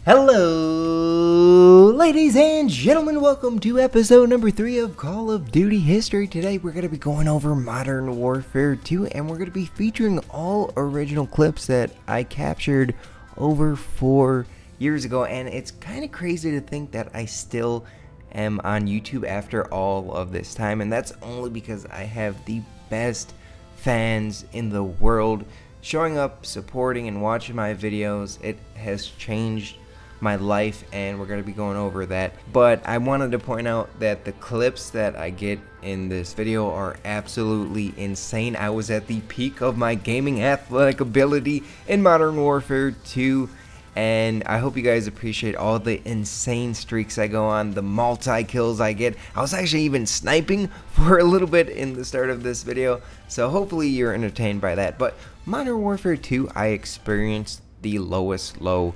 Hello, ladies and gentlemen, welcome to episode number 3 of Call of Duty History. Today we're going to be going over Modern Warfare 2, and we're going to be featuring all original clips that I captured over 4 years ago. And it's kind of crazy to think that I still am on YouTube after all of this time, and that's only because I have the best fans in the world showing up, supporting, and watching my videos. It has changed my life, and we're going to be going over that. But I wanted to point out that the clips that I get in this video are absolutely insane. I was at the peak of my gaming athletic ability in Modern Warfare 2, and I hope you guys appreciate all the insane streaks I go on, the multi-kills I get. I was actually even sniping for a little bit in the start of this video, so hopefully you're entertained by that. But Modern Warfare 2, I experienced the lowest low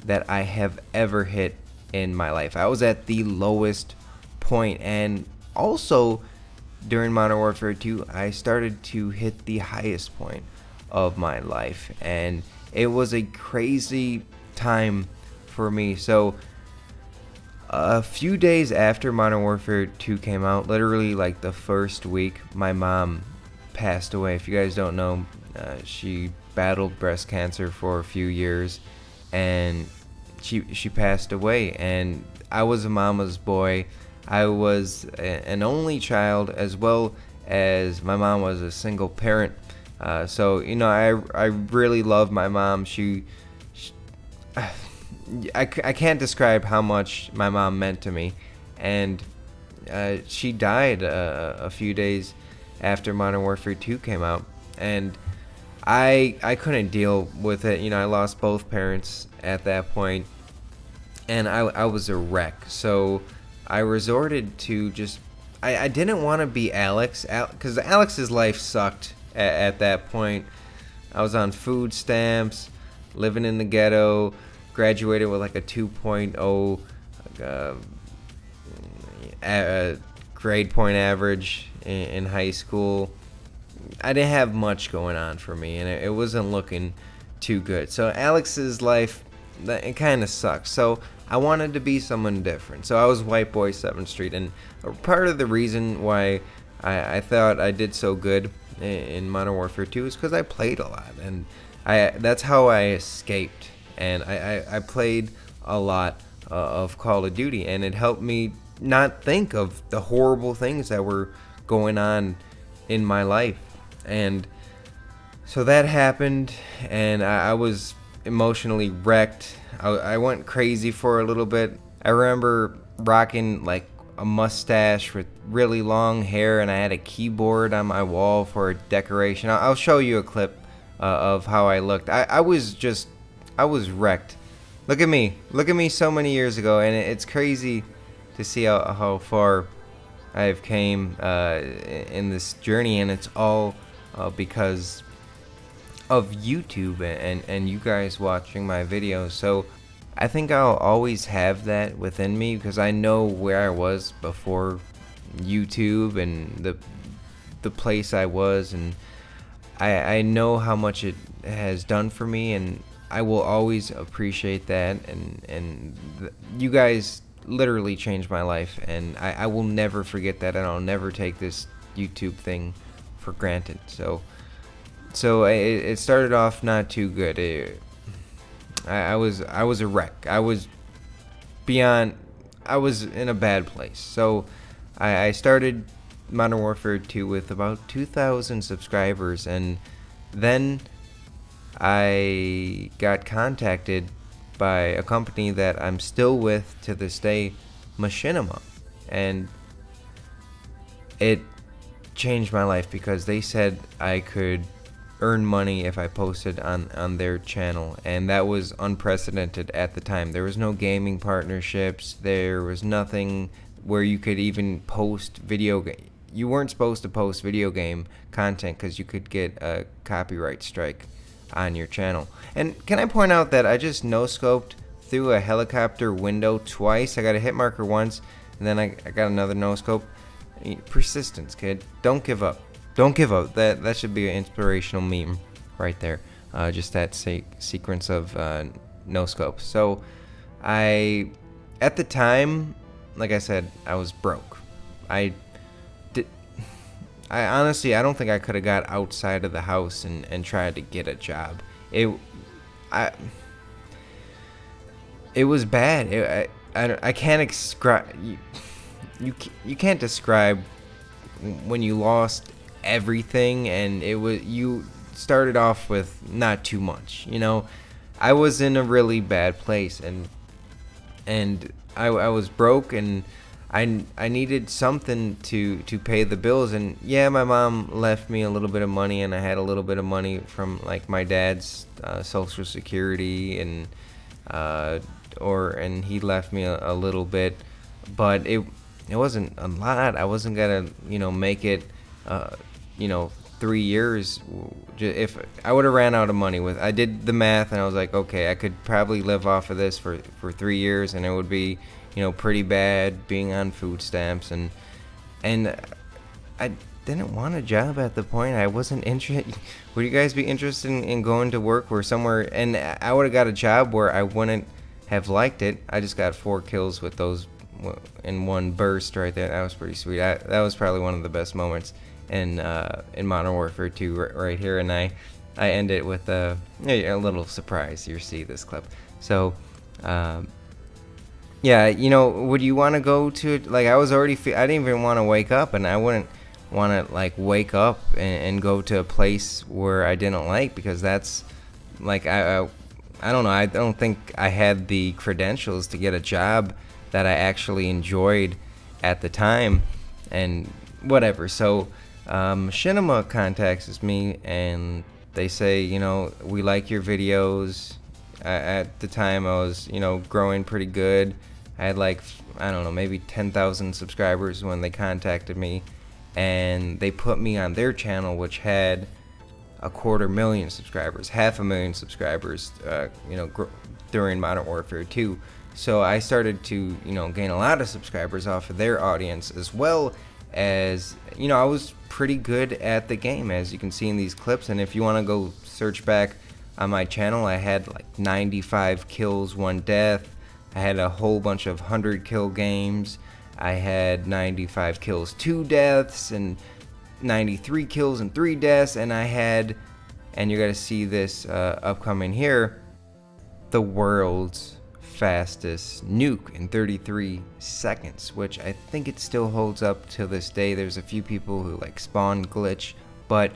that I have ever hit in my life. I was at the lowest point, and also during Modern Warfare 2 I started to hit the highest point of my life, and it was a crazy time for me. So a few days after Modern Warfare 2 came out, literally like the first week, my mom passed away. If you guys don't know, she battled breast cancer for a few years, and she passed away. And I was a mama's boy. I was an only child, as well as my mom was a single parent. So you know, I really love my mom. I can't describe how much my mom meant to me, and she died a few days after Modern Warfare 2 came out, and I couldn't deal with it. You know, I lost both parents at that point, and I was a wreck. So I resorted to just, I didn't want to be Alex, because Alex's life sucked at that point. I was on food stamps, living in the ghetto, graduated with like a 2.0 grade point average in high school. I didn't have much going on for me, and it wasn't looking too good. So Alex's life, it kind of sucks. So I wanted to be someone different. So I was Whiteboy7thst, and part of the reason why I thought I did so good in Modern Warfare 2 is because I played a lot, and that's how I escaped. And I played a lot of Call of Duty, and it helped me not think of the horrible things that were going on in my life. And so that happened, and I was emotionally wrecked. I went crazy for a little bit. I remember rocking like a mustache with really long hair, and I had a keyboard on my wall for a decoration. I'll show you a clip of how I looked. I was wrecked. Look at me so many years ago, and it's crazy to see how far I've came in this journey, and it's all because of YouTube and you guys watching my videos. So I think I'll always have that within me, because I know where I was before YouTube and the place I was, and I know how much it has done for me, and I will always appreciate that. And you guys literally changed my life, and I will never forget that, and I'll never take this YouTube thing for granted. So it started off not too good. I was a wreck. I was in a bad place. So I started Modern Warfare 2 with about 2,000 subscribers, and then I got contacted by a company that I'm still with to this day, Machinima, and it changed my life because they said I could earn money if I posted on their channel, and that was unprecedented at the time. There was no gaming partnerships. There was nothing where you could even post video game. You weren't supposed to post video game content because you could get a copyright strike on your channel. And can I point out that I just no-scoped through a helicopter window twice? I got a hit marker once, and then I got another no-scope. Persistence, kid. Don't give up. Don't give up. That should be an inspirational meme right there. Just that sequence of no scopes. So At the time, like I said, I was broke. I did. I honestly, I don't think I could have got outside of the house and tried to get a job. I, it was bad. I can't describe. You can't describe when you lost everything, and you started off with not too much. You know, I was in a really bad place, and I was broke, and I needed something to pay the bills. And yeah, my mom left me a little bit of money, and I had a little bit of money from like my dad's Social Security, and and he left me a little bit, but it wasn't a lot. I wasn't gonna make it 3 years. If I would have ran out of money I did the math, and I was like, okay, I could probably live off of this for 3 years, and it would be pretty bad being on food stamps, and I didn't want a job at the point. I wasn't interested. Would you guys be interested in going to work where somewhere, and I would have got a job where I wouldn't have liked it. I just got 4 kills with those in one burst right there. That was pretty sweet. That was probably one of the best moments in Modern Warfare 2 right here, and I end it with a little surprise. You'll see this clip. So yeah, would you want to go to, like, I didn't even want to wake up, and I wouldn't want to like wake up and go to a place where I didn't like, because that's like I don't know, I don't think I had the credentials to get a job that I actually enjoyed at the time, and whatever. So Machinima contacts me, and they say, we like your videos. At the time, I was growing pretty good. I had like, I don't know, maybe 10,000 subscribers when they contacted me, and they put me on their channel, which had 250,000 subscribers, 500,000 subscribers, during Modern Warfare 2. So I started to, gain a lot of subscribers off of their audience, as well as, I was pretty good at the game, as you can see in these clips. And if you want to go search back on my channel, I had like 95 kills, 1 death. I had a whole bunch of 100-kill games. I had 95 kills, 2 deaths, and 93 kills and 3 deaths. And I had, and you're gonna see this upcoming here, the world's fastest nuke in 33 seconds, which I think it still holds up to this day. There's a few people who like spawn glitch, but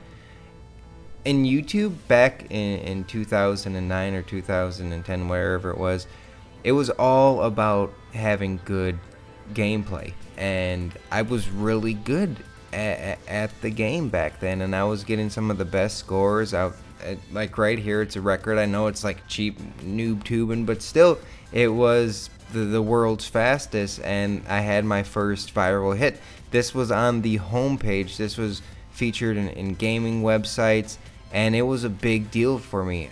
in YouTube back in 2009 or 2010, wherever it was all about having good gameplay, and I was really good at the game back then, and I was getting some of the best scores out. Like right here, it's a record. I know it's like cheap noob tubing, but still, it was the world's fastest, and I had my first viral hit. This was on the homepage. This was featured in gaming websites, and it was a big deal for me.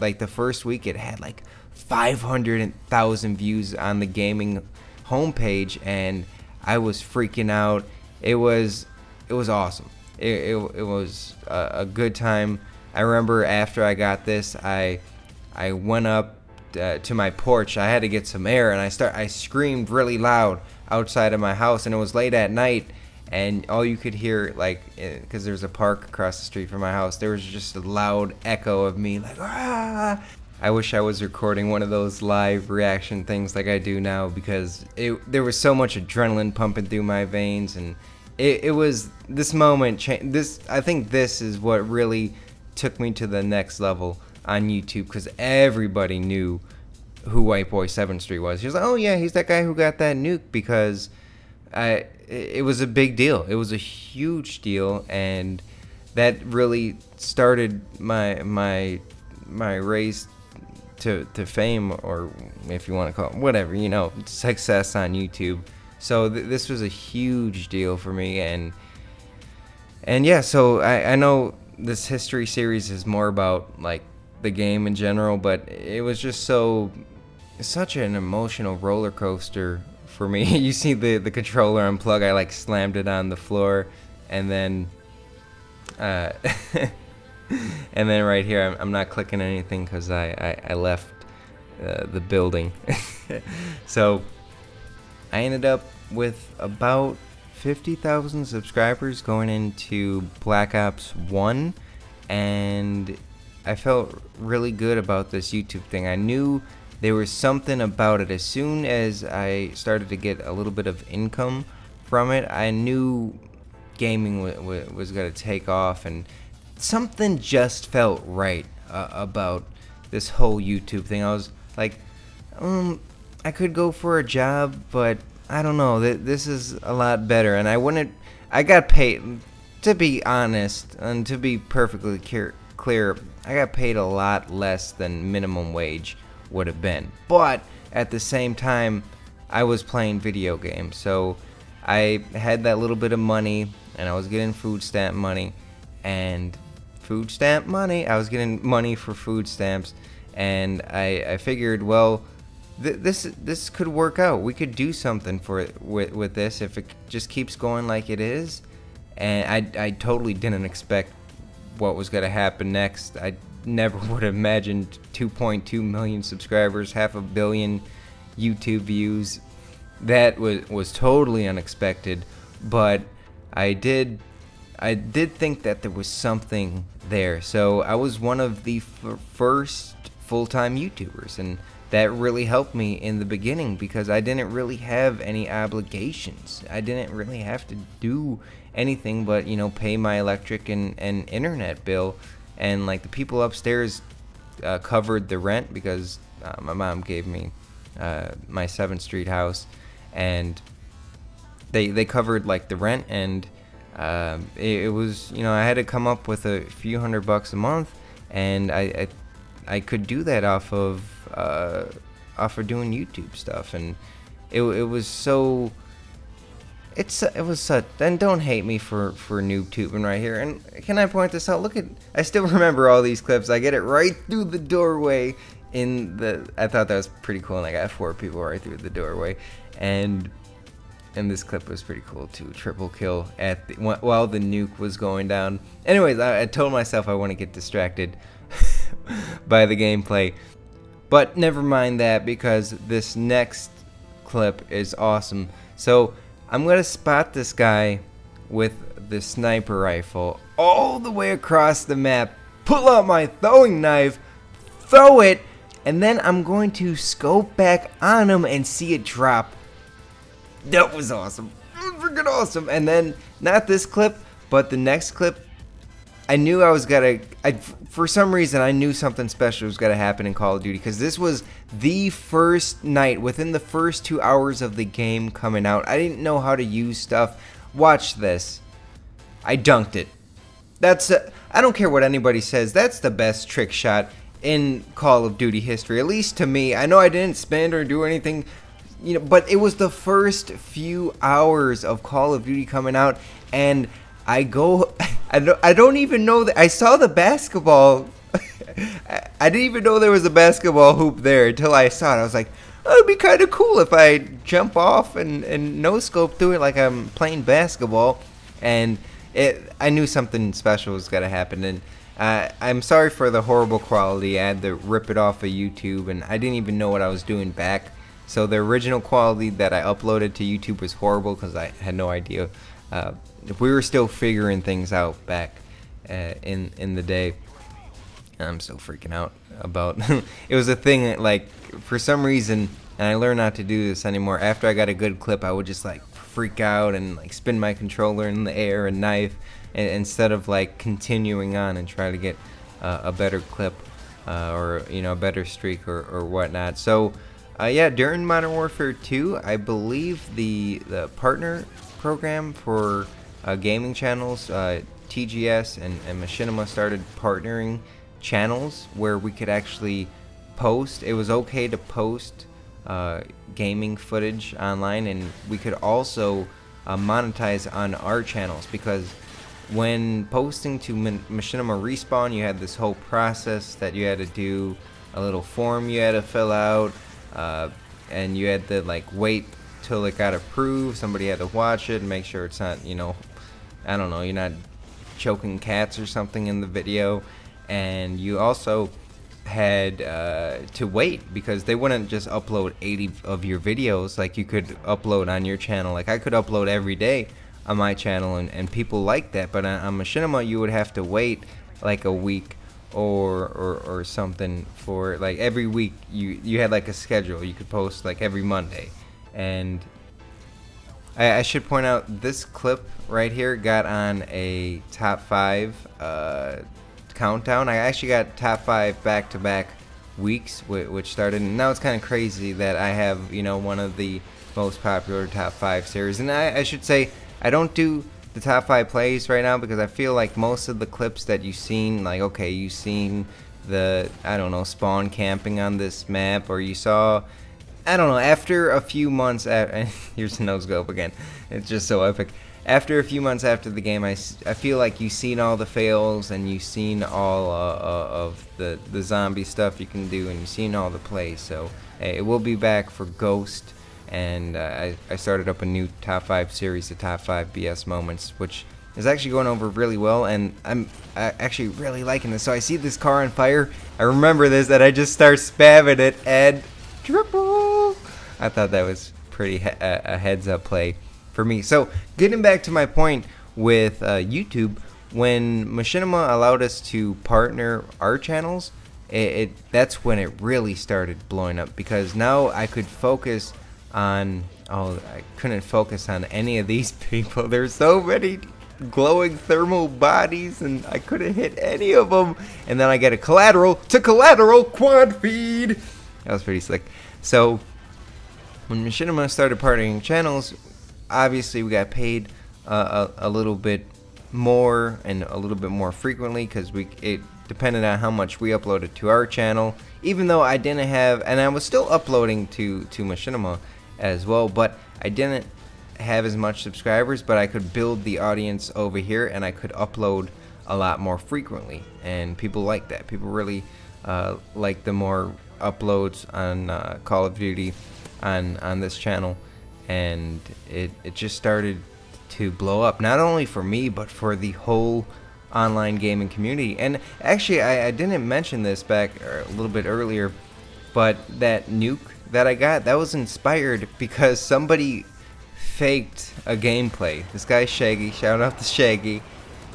Like the first week, it had like 500,000 views on the gaming homepage, and I was freaking out. It was awesome. It was a good time. I remember after I got this, I went up to my porch. I had to get some air, and I screamed really loud outside of my house, and it was late at night, and all you could hear, like, because there's a park across the street from my house, there was just a loud echo of me like, ah. I wish I was recording one of those live reaction things like I do now, because there was so much adrenaline pumping through my veins, and it was this moment. I think this is what really took me to the next level on YouTube, because everybody knew who Whiteboy7thst was. He was like, oh yeah, he's that guy who got that nuke, because it was a big deal. It was a huge deal, and that really started my race to fame, or if you want to call it whatever, success on YouTube. So this was a huge deal for me, and yeah, so I know this history series is more about like the game in general, but it was just such an emotional roller coaster for me. You see the controller unplug, I like slammed it on the floor, and then and then right here, I'm not clicking anything because I left the building. So I ended up with about 50,000 subscribers going into Black Ops 1, and I felt really good about this YouTube thing. I knew there was something about it. As soon as I started to get a little bit of income from it, I knew gaming was going to take off, and something just felt right about this whole YouTube thing. I was like, I could go for a job, but I don't know, this is a lot better. And I got paid, to be honest, and to be perfectly clear, I got paid a lot less than minimum wage would have been. But at the same time, I was playing video games, so I had that little bit of money, and I was getting food stamp money, and I was getting money for food stamps, and I figured, well, this could work out. We could do something with this if it just keeps going like it is. And I totally didn't expect what was going to happen next. I never would have imagined 2.2 million subscribers, 500 million YouTube views. That was totally unexpected, but I did think that there was something there. So I was one of the first full-time YouTubers, and that really helped me in the beginning because I didn't really have any obligations. I didn't really have to do anything but, you know, pay my electric and internet bill, and like the people upstairs covered the rent because my mom gave me my 7th Street house, and they covered like the rent, and it was, you know, I had to come up with a few $100 a month, and I could do that off of doing YouTube stuff, and it was so, it was such, and don't hate me for noob tubing right here. And can I point this out? Look at, I still remember all these clips. I get it right through the doorway I thought that was pretty cool, and I got 4 people right through the doorway, and this clip was pretty cool too. Triple kill while the nuke was going down. Anyways, I told myself I want to get distracted by the gameplay, but never mind that, because this next clip is awesome. So I'm gonna spot this guy with the sniper rifle all the way across the map, pull out my throwing knife, throw it, and then I'm going to scope back on him and see it drop. That was awesome. It was freaking awesome. And then, not this clip, but the next clip, I knew I was gonna, for some reason, I knew something special was gonna happen in Call of Duty, because this was the first night, within the first 2 hours of the game coming out. I didn't know how to use stuff. Watch this. I dunked it. That's, I don't care what anybody says, that's the best trick shot in Call of Duty history, at least to me. I know I didn't spend or do anything, you know, but it was the first few hours of Call of Duty coming out, and I don't even know that I saw the basketball. I didn't even know there was a basketball hoop there until I saw it. I was like, oh, it'd be kind of cool if I jump off and no scope through it like I'm playing basketball. And I knew something special was gonna happen. And I'm sorry for the horrible quality. I had to rip it off of YouTube, and I didn't even know what I was doing back. So the original quality that I uploaded to YouTube was horrible because I had no idea. We were still figuring things out back in the day. I'm so freaking out about it was a thing, like, for some reason, and I learned not to do this anymore. After I got a good clip, I would just like freak out and like spin my controller in the air and knife, and instead of like continuing on and try to get a better clip or, you know, a better streak or whatnot. So yeah, during Modern Warfare 2, I believe the partner program for gaming channels, TGS and Machinima, started partnering channels where we could actually post. It was okay to post gaming footage online, and we could also monetize on our channels, because when posting to Machinima Respawn, you had this whole process that you had to do, a little form you had to fill out, and you had to like wait till it got approved. Somebody had to watch it and make sure it's not, you know, I don't know, you're not choking cats or something in the video. And you also had to wait because they wouldn't just upload 80 of your videos like you could upload on your channel. Like I could upload every day on my channel, and people like that, but on Machinima you would have to wait like a week or something for like every week. You had like a schedule. You could post like every Monday. And I should point out this clip right here got on a top 5 countdown. I actually got top 5 back-to-back weeks, which started, and now it's kind of crazy that I have, you know, one of the most popular top 5 series. And I should say I don't do the top 5 plays right now because I feel like most of the clips that you've seen, like, okay, you've seen the, I don't know, spawn camping on this map, or you saw, I don't know, after a few months, here's the no scope again, it's just so epic. After a few months after the game, I feel like you've seen all the fails, and you've seen all of the zombie stuff you can do, and you've seen all the plays. So it will be back for Ghost, and I started up a new top 5 series, the top 5 BS moments, which is actually going over really well, and I'm actually really liking this. So I see this car on fire, I remember this, that I just start spamming it, and triple! I thought that was pretty a heads up play for me. So getting back to my point with YouTube, when Machinima allowed us to partner our channels, that's when it really started blowing up, because now I could focus on, oh, I couldn't focus on any of these people. There's so many glowing thermal bodies and I couldn't hit any of them, and then I get a collateral to collateral quad feed. That was pretty slick. So when Machinima started partnering channels, obviously we got paid a little bit more and a little bit more frequently, because it depended on how much we uploaded to our channel. Even though I didn't have, and I was still uploading to Machinima as well, but I didn't have as much subscribers, but I could build the audience over here and I could upload a lot more frequently, and people like that. People really like the more uploads on Call of Duty on this channel, and it just started to blow up, not only for me but for the whole online gaming community. And actually I didn't mention this back a little bit earlier, but that nuke that I got, that was inspired because somebody faked a gameplay. This guy Shaggy, shout out to Shaggy,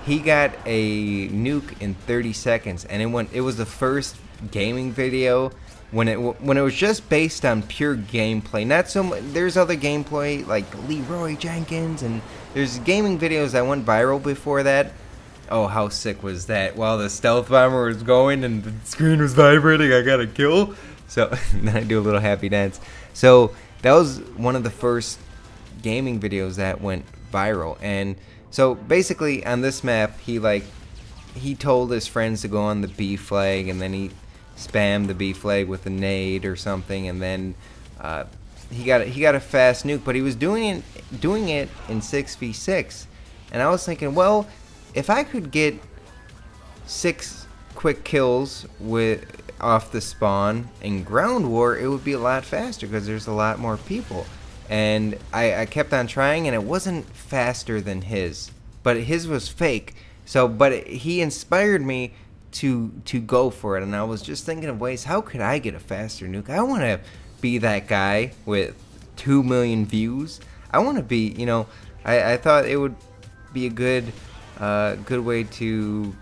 he got a nuke in 30 seconds, and it was the first gaming video when it was just based on pure gameplay. Not so much, there's other gameplay like Leroy Jenkins, and there's gaming videos that went viral before that. Oh, how sick was that? While the stealth bomber was going and the screen was vibrating, I got a kill. So then I do a little happy dance. So that was one of the first gaming videos that went viral. And so basically on this map, he told his friends to go on the B flag, and then he spammed the B flag with a nade or something, and then he got a fast nuke, but he was doing it in 6v6. And I was thinking, well, if I could get 6 quick kills off the spawn in ground war, it would be a lot faster because there's a lot more people. And I kept on trying, and it wasn't faster than his, but his was fake. So, but he inspired me to go for it, and I was just thinking of ways, how could I get a faster nuke? I want to be that guy with 2 million views. I want to be, you know, I thought it would be a good way to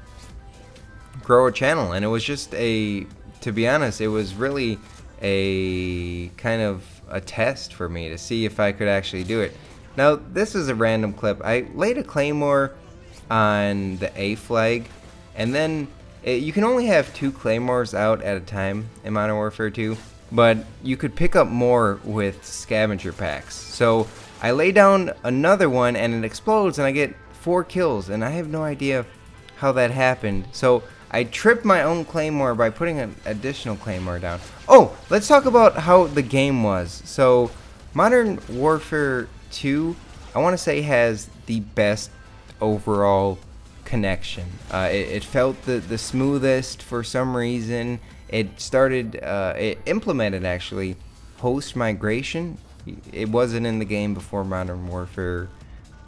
grow a channel. And it was just to be honest, it was really a kind of a test for me to see if I could actually do it. Now, this is a random clip. I laid a claymore on the A flag, and then you can only have 2 claymores out at a time in Modern Warfare 2, but you could pick up more with scavenger packs. So I lay down another one and it explodes, and I get 4 kills, and I have no idea how that happened. So I tripped my own claymore by putting an additional claymore down. Oh, let's talk about how the game was. So Modern Warfare 2, I want to say, has the best overall connection. It felt the smoothest for some reason. It implemented actually host migration. It wasn't in the game before Modern Warfare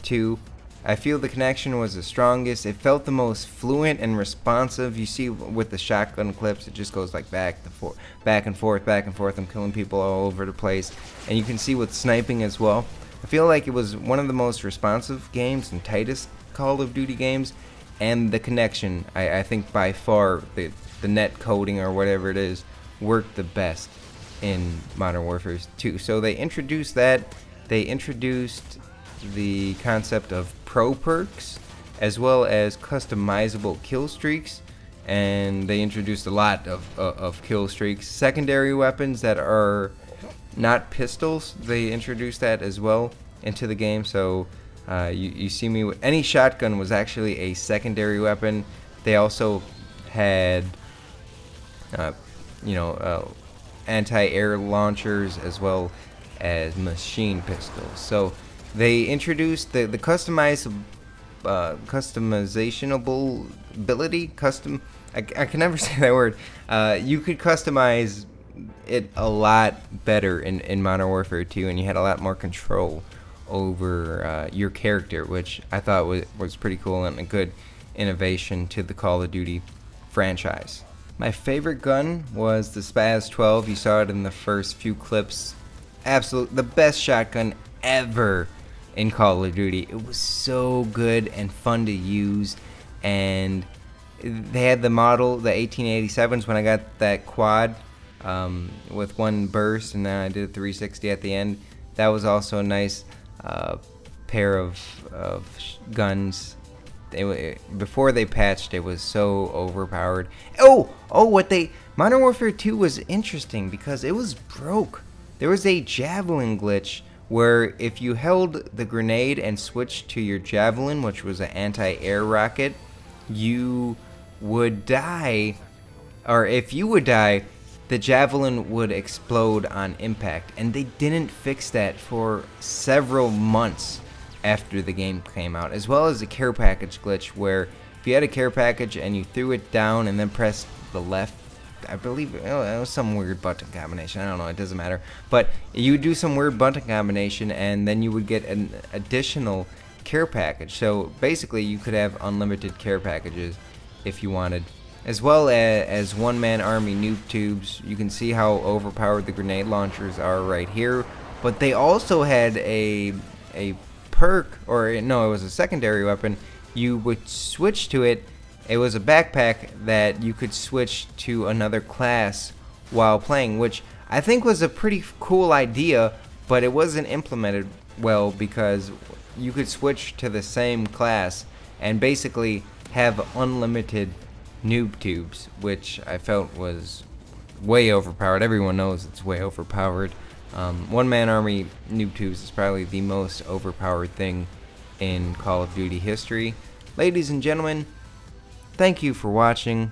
2, I feel the connection was the strongest. It felt the most fluent and responsive. You see with the shotgun clips, it just goes like back and forth, back and forth, back and forth. I'm killing people all over the place. And you can see with sniping as well. I feel like it was one of the most responsive games and tightest Call of Duty games. And the connection, I think by far, the net coding or whatever it is, worked the best in Modern Warfare 2. So they introduced that. They introduced the concept of pro perks as well as customizable kill streaks, and they introduced a lot of kill streaks. Secondary weapons that are not pistols, they introduced that as well into the game. So you see me with any shotgun was actually a secondary weapon. They also had anti-air launchers as well as machine pistols. So they introduced the customizable ability. I can never say that word. You could customize it a lot better in Modern Warfare 2, and you had a lot more control over your character, which I thought was pretty cool and a good innovation to the Call of Duty franchise. My favorite gun was the Spaz 12. You saw it in the first few clips. Absolutely the best shotgun ever in Call of Duty. It was so good and fun to use, and they had the model, the 1887s, when I got that quad with one burst, and then I did a 360 at the end. That was also a nice pair of guns. Before they patched, it was so overpowered. Modern Warfare 2 was interesting because it was broke. There was a javelin glitch where if you held the grenade and switched to your javelin, which was an anti-air rocket, you would die, or if you would die, the javelin would explode on impact. And they didn't fix that for several months after the game came out, as well as a care package glitch where if you had a care package and you threw it down and then pressed the left, I believe it was some weird button combination, I don't know, it doesn't matter, but you would do some weird button combination and then you would get an additional care package. So basically you could have unlimited care packages if you wanted, as well as one-man army noob tubes. You can see how overpowered the grenade launchers are right here, but they also had a perk, or no, it was a secondary weapon. You would switch to it. It was a backpack that you could switch to another class while playing, which I think was a pretty cool idea, but it wasn't implemented well because you could switch to the same class and basically have unlimited noob tubes, which I felt was way overpowered. Everyone knows it's way overpowered. One-man army noob tubes is probably the most overpowered thing in Call of Duty history. Ladies and gentlemen, thank you for watching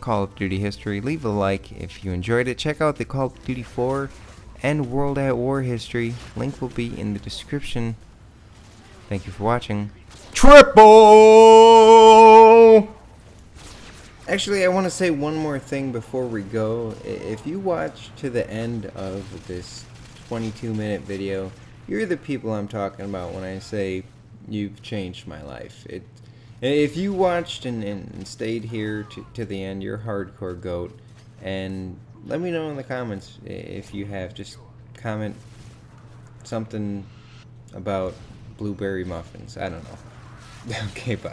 Call of Duty history. Leave a like if you enjoyed it. Check out the Call of Duty 4 and World at War history. Link will be in the description. Thank you for watching. Triple! Actually, I want to say one more thing before we go. If you watch to the end of this 22-minute video, you're the people I'm talking about when I say you've changed my life. If you watched and stayed here to the end, you're a hardcore goat. And let me know in the comments if you have. Just comment something about blueberry muffins. I don't know. Okay, bye.